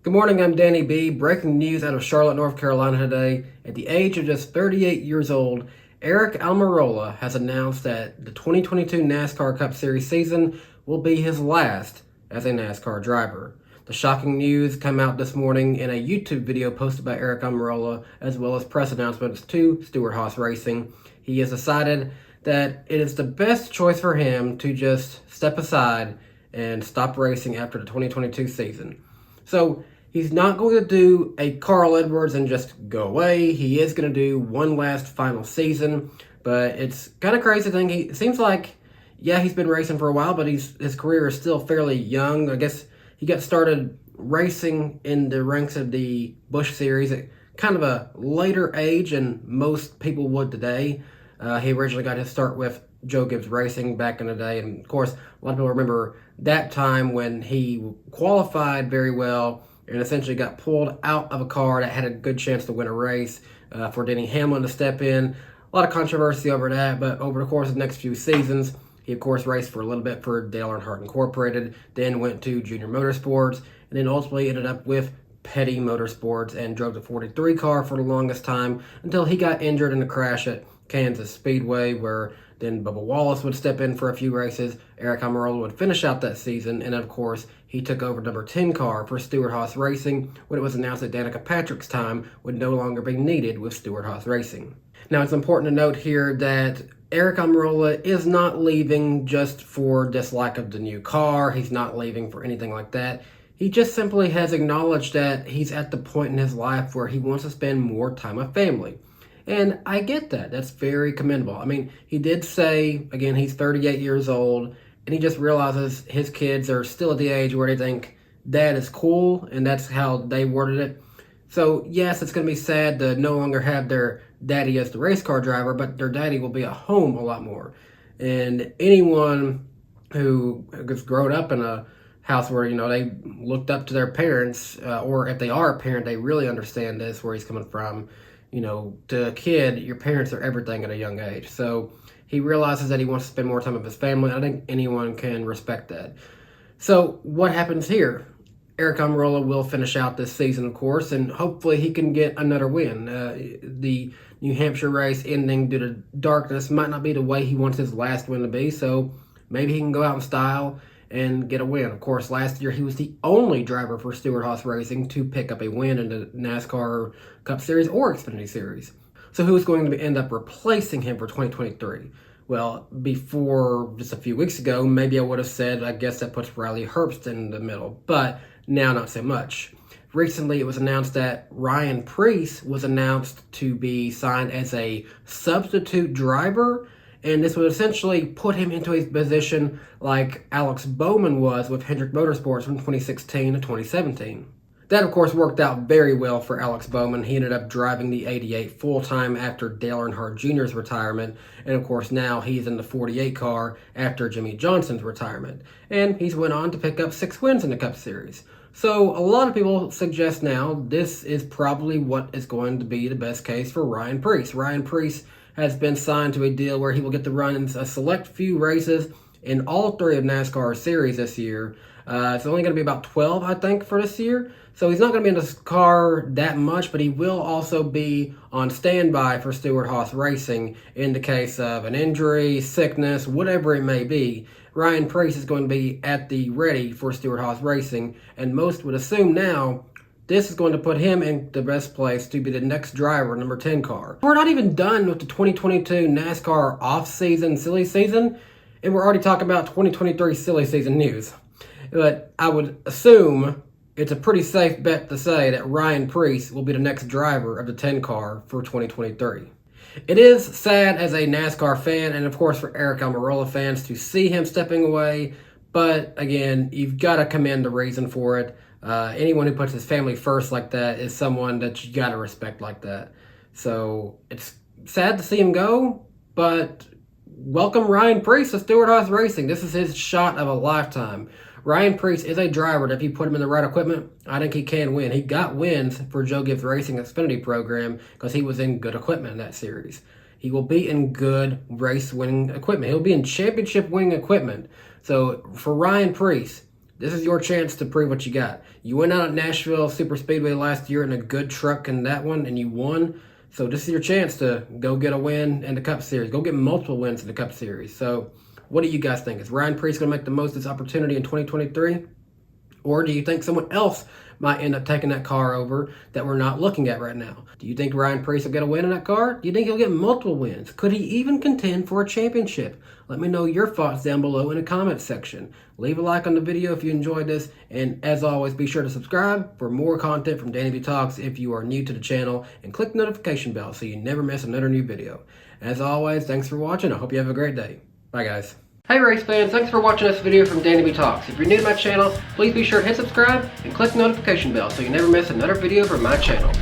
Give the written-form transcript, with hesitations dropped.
Good morning, I'm Danny B. Breaking news out of Charlotte, North Carolina today. At the age of just 38 years old, Aric Almirola has announced that the 2022 NASCAR Cup Series season will be his last as a NASCAR driver. The shocking news came out this morning in a YouTube video posted by Aric Almirola, as well as press announcements to Stewart-Haas Racing. He has decided that it is the best choice for him to just step aside and stop racing after the 2022 season. So he's not going to do a Carl Edwards and just go away. He is going to do one last final season, but it's kind of crazy thing. It seems like, yeah, he's been racing for a while, but his career is still fairly young. I guess he got started racing in the ranks of the Busch Series at kind of a later age than most people would today. He originally got his start with Joe Gibbs Racing back in the day, and of course, a lot of people remember that time when he qualified very well and essentially got pulled out of a car that had a good chance to win a race for Denny Hamlin to step in. A lot of controversy over that, but over the course of the next few seasons, he of course raced for a little bit for Dale Earnhardt Incorporated, then went to Junior Motorsports, and then ultimately ended up with Petty Motorsports and drove the 43 car for the longest time until he got injured in a crash at Kansas Speedway, where then Bubba Wallace would step in for a few races. Aric Almirola would finish out that season, and of course, he took over number 10 car for Stewart-Haas Racing when it was announced that Danica Patrick's time would no longer be needed with Stewart-Haas Racing. Now, it's important to note here that Aric Almirola is not leaving just for dislike of the new car. He's not leaving for anything like that. He just simply has acknowledged that he's at the point in his life where he wants to spend more time with family. And I get that. That's very commendable. I mean, he did say, again, he's 38 years old, and he just realizes his kids are still at the age where they think dad is cool, and that's how they worded it. So, yes, it's going to be sad to no longer have their daddy as the race car driver, but their daddy will be at home a lot more. And anyone who has grown up in a house where, they looked up to their parents, or if they are a parent, they really understand this, where he's coming from. To a kid, your parents are everything at a young age. So he realizes that he wants to spend more time with his family. I think anyone can respect that. So what happens here? Aric Almirola will finish out this season, of course, and hopefully he can get another win. The New Hampshire race ending due to darkness might not be the way he wants his last win to be, so maybe he can go out in style and get a win. Of course, last year he was the only driver for Stewart-Haas Racing to pick up a win in the NASCAR Cup Series or Xfinity Series. So who's going to end up replacing him for 2023? Well, before just a few weeks ago, maybe I would have said, I guess that puts Riley Herbst in the middle, but now not so much. Recently, it was announced that Ryan Preece was announced to be signed as a substitute driver, and this would essentially put him into a position like Alex Bowman was with Hendrick Motorsports from 2016 to 2017. That, of course, worked out very well for Alex Bowman. He ended up driving the 88 full-time after Dale Earnhardt Jr.'s retirement, and of course now he's in the 48 car after Jimmy Johnson's retirement. And he's went on to pick up 6 wins in the Cup Series. So a lot of people suggest now this is probably what is going to be the best case for Ryan Preece. Ryan Preece has been signed to a deal where he will get to run in a select few races in all 3 of NASCAR series this year. It's only going to be about 12, I think, for this year. So he's not going to be in this car that much, but he will also be on standby for Stewart-Haas Racing in the case of an injury, sickness, whatever it may be. Ryan Preece is going to be at the ready for Stewart-Haas Racing, and most would assume now this is going to put him in the best place to be the next driver, number 10 car. We're not even done with the 2022 NASCAR off-season silly season, and we're already talking about 2023 silly season news. But I would assume it's a pretty safe bet to say that Ryan Preece will be the next driver of the 10 car for 2023. It is sad as a NASCAR fan, and of course for Aric Almirola fans, to see him stepping away, but again, you've got to commend the reason for it. Anyone who puts his family first like that is someone that you got to respect like that. So it's sad to see him go, but welcome Ryan Preece to Stewart-Haas Racing. This is his shot of a lifetime. Ryan Preece is a driver that if you put him in the right equipment, I think he can win. He got wins for Joe Gibbs Racing Xfinity program because he was in good equipment in that series. He will be in good race-winning equipment. He'll be in championship-winning equipment. So for Ryan Preece, This is your chance to prove what you got. You went out at Nashville Super Speedway last year in a good truck in that one, and you won. So this is your chance to go get a win in the Cup Series. Go get multiple wins in the Cup Series. So what do you guys think? Is Ryan Preece going to make the most of this opportunity in 2023? Or do you think someone else might end up taking that car over that we're not looking at right now? Do you think Ryan Preece will get a win in that car? Do you think he'll get multiple wins? Could he even contend for a championship? Let me know your thoughts down below in the comments section. Leave a like on the video if you enjoyed this. And as always, be sure to subscribe for more content from DannyBTalks if you are new to the channel. And click the notification bell so you never miss another new video. As always, thanks for watching. I hope you have a great day. Bye, guys. Hey race fans, thanks for watching this video from DannyBTalks. If you're new to my channel, please be sure to hit subscribe and click the notification bell so you never miss another video from my channel.